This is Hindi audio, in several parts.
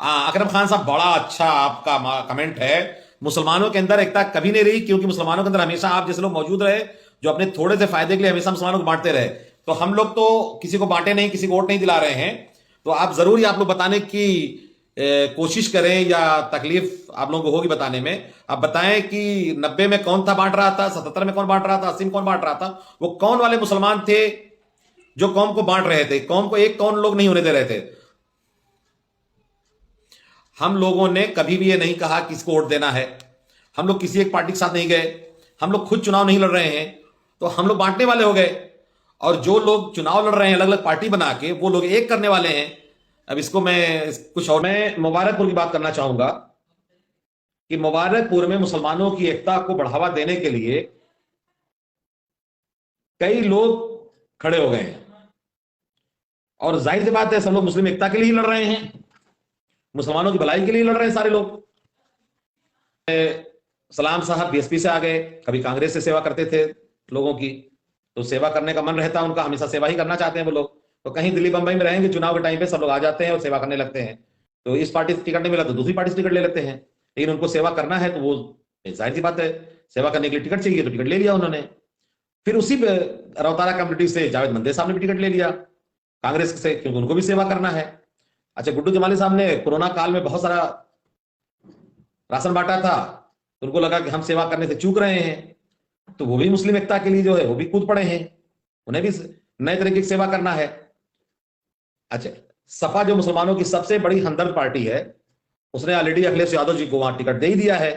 अकरम खान साहब, बड़ा अच्छा आपका कमेंट है। मुसलमानों के अंदर एकता कभी नहीं रही, क्योंकि मुसलमानों के अंदर हमेशा आप जैसे लोग मौजूद रहे जो अपने थोड़े से फायदे के लिए हमेशा मुसलमानों को बांटते रहे। तो हम लोग तो किसी को बांटे नहीं, किसी को वोट नहीं दिला रहे हैं। तो आप जरूर ही आप लोग बताने की कोशिश करें, या तकलीफ आप लोगों को होगी बताने में। आप बताएं कि 90 में कौन था बांट रहा था, 77 में कौन बांट रहा था, 80 में कौन बांट रहा था। वो कौन वाले मुसलमान थे जो कौम को बांट रहे थे, कौम को एक कौन लोग नहीं होने दे रहे थे। हम लोगों ने कभी भी ये नहीं कहा किसको वोट देना है। हम लोग किसी एक पार्टी के साथ नहीं गए। हम लोग खुद चुनाव नहीं लड़ रहे हैं, तो हम लोग बांटने वाले हो गए। और जो लोग चुनाव लड़ रहे हैं अलग अलग पार्टी बना के, वो लोग एक करने वाले हैं। अब इसको मैं कुछ और, मैं मुबारकपुर की बात करना चाहूंगा कि मुबारकपुर में मुसलमानों की एकता को बढ़ावा देने के लिए कई लोग खड़े हो गए हैं। और जाहिर सी बात है, सब लोग मुस्लिम एकता के लिए ही लड़ रहे हैं, मुसलमानों की भलाई के लिए लड़ रहे हैं सारे लोग। सलाम साहब बीएसपी से आ गए, कभी कांग्रेस से सेवा करते थे लोगों की, तो सेवा करने का मन रहता है उनका, हमेशा सेवा ही करना चाहते हैं वो लोग। तो कहीं दिल्ली बंबई में रहेंगे, चुनाव के टाइम पे सब लोग आ जाते हैं और सेवा करने लगते हैं। तो इस पार्टी से टिकट नहीं मिला तो दूसरी पार्टी से टिकट ले लेते हैं। लेकिन उनको सेवा करना है तो वो जाहिर सी बात है, सेवा करने के लिए टिकट चाहिए तो टिकट ले लिया उन्होंने। फिर उसी रौतारा कम्युनिटी से जावेद मंदे साहब ने भी टिकट ले लिया कांग्रेस से, क्योंकि उनको भी सेवा करना है। अच्छा, गुड्डू जमाली साहब ने कोरोना काल में बहुत सारा राशन बांटा था, तो उनको लगा कि हम सेवा करने से चूक रहे हैं, तो वो भी मुस्लिम एकता के लिए जो है वो भी कूद पड़े हैं, उन्हें भी नए तरीके की सेवा करना है। अच्छा, सपा जो मुसलमानों की सबसे बड़ी हमदर्द पार्टी है, उसने ऑलरेडी अखिलेश यादव जी को वहां टिकट दे ही दिया है।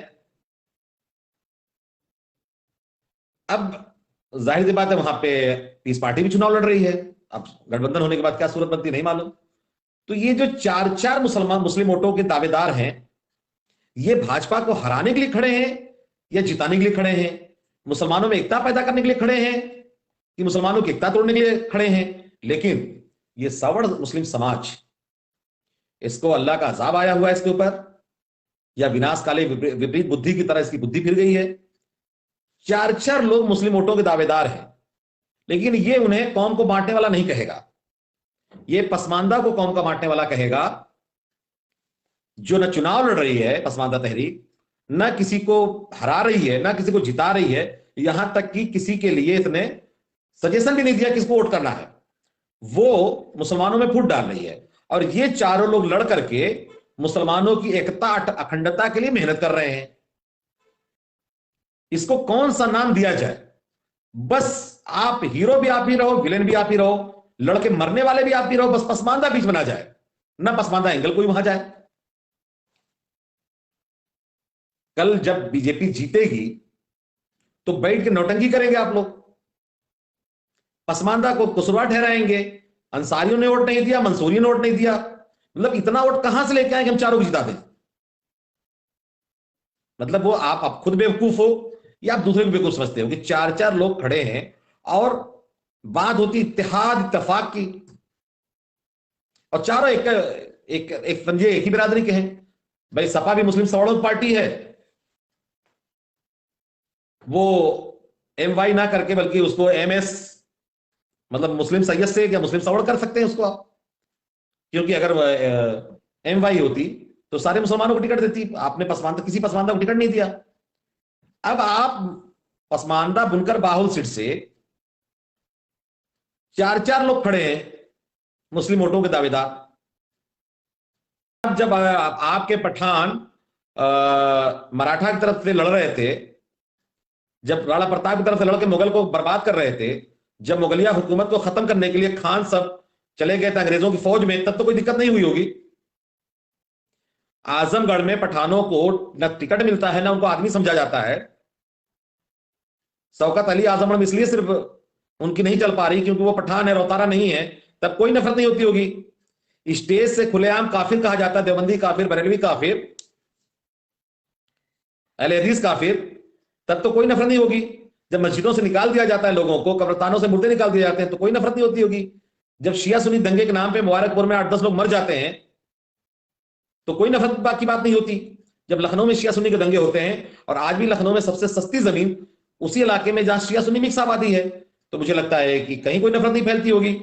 अब जाहिर सी बात है, वहां पे पीस पार्टी भी चुनाव लड़ रही है। अब गठबंधन होने के बाद क्या सूरत बनती नहीं मालूम। तो ये जो चार चार मुस्लिम वोटों के दावेदार हैं, ये भाजपा को हराने के लिए खड़े हैं या जिताने के लिए खड़े हैं? मुसलमानों में एकता पैदा करने के लिए खड़े हैं कि मुसलमानों की एकता तोड़ने के लिए खड़े हैं? लेकिन ये सवर्ण मुस्लिम समाज, इसको अल्लाह का अजाब आया हुआ है इसके ऊपर, या विनाशकाले विपरीत बुद्धि की तरह इसकी बुद्धि फिर गई है। चार चार लोग मुस्लिम वोटों के दावेदार हैं, लेकिन ये उन्हें कौम को बांटने वाला नहीं कहेगा। ये पसमानदा को कौम का बांटने वाला कहेगा, जो न चुनाव लड़ रही है पसमानदा तहरीक, न किसी को हरा रही है, न किसी को जिता रही है, यहां तक कि किसी के लिए इसने सजेशन भी नहीं दिया किसको वोट करना है। वो मुसलमानों में फूट डाल रही है। और ये चारों लोग लड़ करके मुसलमानों की एकता अखंडता के लिए मेहनत कर रहे हैं। इसको कौन सा नाम दिया जाए? बस आप हीरो भी आप ही रहो, विलेन भी आप ही रहो, लड़के मरने वाले भी आप ही रहो, बस पसमानदा बीच बना जाए, ना पसमानदा एंगल कोई वहां जाए। कल जब बीजेपी जीतेगी तो बैठ के नौटंकी करेंगे आप लोग, पसमानदा को कसूरवार ठहराएंगे, अंसारियों ने वोट नहीं दिया, मंसूरियों ने वोट नहीं दिया। मतलब इतना वोट कहां से लेके आए कि हम चारों को जिता दें? मतलब वो आप खुद बेवकूफ हो या आप दूसरे को बेवकूफ समझते हो कि चार चार लोग खड़े हैं और बात होती इत्तेहाद इत्तेफाक की, और चारों एक एक एक समझे एक ही बिरादरी के हैं। भाई सपा भी मुस्लिम सवर्णों की पार्टी है, वो MY ना करके बल्कि उसको MS, मतलब मुस्लिम सैयद से क्या मुस्लिम सवर्ण कर सकते हैं उसको आप, क्योंकि अगर MY होती तो सारे मुसलमानों को टिकट देती। आपने पसमानदा, किसी पसमानदा को टिकट नहीं दिया। अब आप पसमानदा बुनकर बाहुल सीट से चार चार लोग खड़े हैं मुस्लिम वोटों के दावेदार। जब आपके पठान मराठा की तरफ से लड़ रहे थे, जब राणा प्रताप की तरफ से लड़के मुगल को बर्बाद कर रहे थे, जब मुगलिया हुकूमत को खत्म करने के लिए खान सब चले गए थे अंग्रेजों की फौज में, तब तो कोई दिक्कत नहीं हुई होगी। आजमगढ़ में पठानों को न टिकट मिलता है, ना उनको आदमी समझा जाता है। शौकत अली आजमगढ़ में इसलिए सिर्फ उनकी नहीं चल पा रही क्योंकि वो पठान है, रौतारा नहीं है। तब कोई नफरत नहीं होती होगी। स्टेज से खुलेआम काफिर कहा जाता है, देवबंदी काफिर, बरेलवी काफिर, अहले हदीस काफिर, तब तो कोई नफरत नहीं होगी। जब मस्जिदों से निकाल दिया जाता है लोगों को, कब्रस्तानों से मुर्दे निकाल दिए जाते हैं, तो कोई नफरत नहीं होती होगी। जब शिया सुन्नी दंगे के नाम पे मुबारकपुर में 8-10 लोग मर जाते हैं, तो कोई नफरत की बात नहीं होती। जब लखनऊ में शिया सुन्नी के दंगे होते हैं, और आज भी लखनऊ में सबसे सस्ती जमीन उसी इलाके में जहां शिया सुन्नी मिक्स आबादी है, तो मुझे लगता है कि कहीं कोई नफरत नहीं फैलती होगी।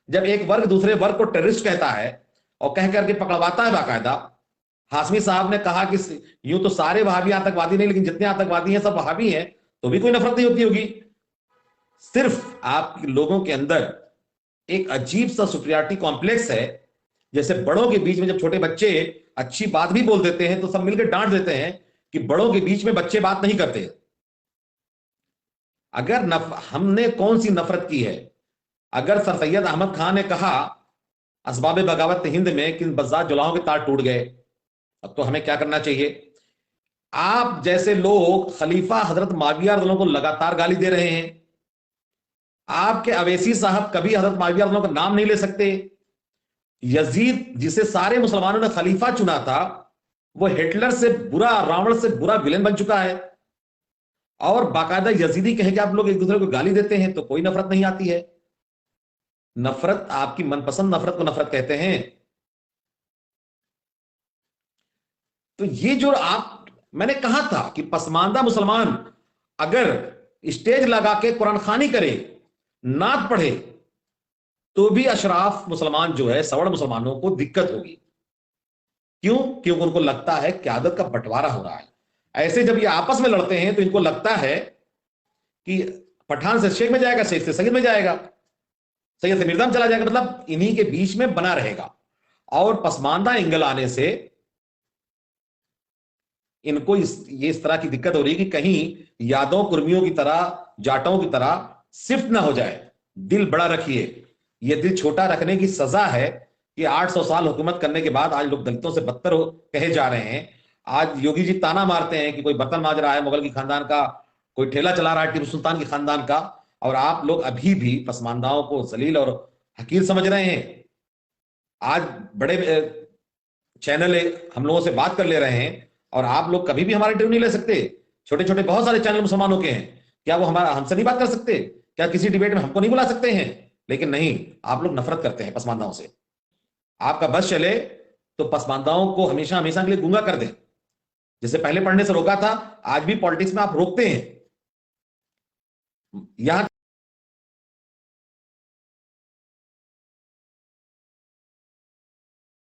जब एक वर्ग दूसरे वर्ग को टेररिस्ट कहता है और कह करके पकड़वाता है बाकायदा, हाशमी साहब ने कहा कि यूं तो सारे वहाबी आतंकवादी नहीं, लेकिन जितने आतंकवादी हैं सब वहाबी हैं, तो भी कोई नफरत नहीं होती होगी। सिर्फ आप लोगों के अंदर एक अजीब सा सुपरियरिटी कॉम्प्लेक्स है। जैसे बड़ों के बीच में जब छोटे बच्चे अच्छी बात भी बोल देते हैं तो सब मिलकर डांट देते हैं कि बड़ों के बीच में बच्चे बात नहीं करते। अगर हमने कौन सी नफरत की है? अगर सर सैयद अहमद खान ने कहा असबाब बगावत हिंद में कि बज़ार जुलाहों के तार टूट गए, अब तो हमें क्या करना चाहिए? आप जैसे लोग खलीफा हजरत माविया रज़ियल्लाहु अन्हु को लगातार गाली दे रहे हैं। आपके अवैसी साहब कभी हजरत माविया रज़ियल्लाहु अन्हु का नाम नहीं ले सकते। यजीद जिसे सारे मुसलमानों ने खलीफा चुना था, वो हिटलर से बुरा, रावण से बुरा विलेन बन चुका है। और बाकायदा यजीदी कहे कि आप लोग एक दूसरे को गाली देते हैं तो कोई नफरत नहीं आती है। नफरत, आपकी मनपसंद नफरत को नफरत कहते हैं। तो ये जो मैंने कहा था कि पसमानदा मुसलमान अगर स्टेज लगा के कुरान खानी करे, नात पढ़े, तो भी अशराफ मुसलमान जो है, सवर्ण मुसलमानों को दिक्कत होगी। क्यों? क्योंकि उनको लगता है क़यादत का बंटवारा हो रहा है। ऐसे जब ये आपस में लड़ते हैं तो इनको लगता है कि पठान से शेख में जाएगा, शेख से सैयद में जाएगा, सैयद से मिर्जा में चला जाएगा, मतलब इन्हीं के बीच में बना रहेगा। और पसमानदा एंगल आने से इनको इस तरह की दिक्कत हो रही है कि कहीं यादों कुर्मियों की तरह, जाटों की तरह शिफ्ट ना हो जाए। दिल बड़ा रखिए। यह दिल छोटा रखने की सजा है कि 800 साल हुकूमत करने के बाद आज लोग दलितों से बदतर कहे जा रहे हैं। आज योगी जी ताना मारते हैं कि कोई बर्तन मांज रहा है मुगल की खानदान का, कोई ठेला चला रहा है टीपू सुल्तान की खानदान का, और आप लोग अभी भी पसमानदाओं को जलील और हकीर समझ रहे हैं। आज बड़े चैनल हम लोगों से बात कर ले रहे हैं और आप लोग कभी भी हमारे इंटरव्यू नहीं ले सकते। छोटे छोटे बहुत सारे चैनल मुसलमानों के हैं, क्या वो हमसे नहीं बात कर सकते? क्या किसी डिबेट में हमको नहीं बुला सकते हैं? लेकिन नहीं, आप लोग नफरत करते हैं पसमानदाओं से। आपका बस चले तो पसमानदाओं को हमेशा हमेशा के लिए गूंगा कर दें। जैसे पहले पढ़ने से रोका था, आज भी पॉलिटिक्स में आप रोकते हैं। यहां